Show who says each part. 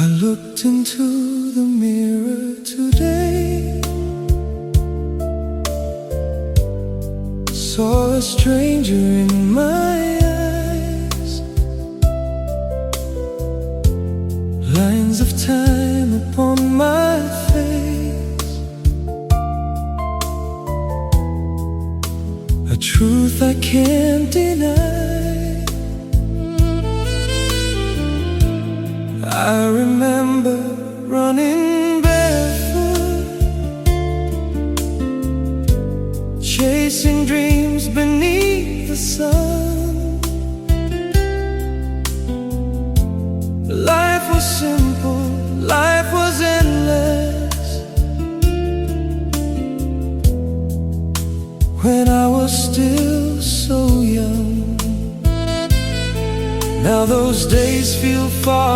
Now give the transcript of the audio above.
Speaker 1: I looked into the mirror today, saw a stranger in my eyes, lines of time upon my face, a truth I can't deny. I remember running barefoot, chasing dreams beneath the sun. Life was simple, life was endless, when I was still so young. Now those days feel far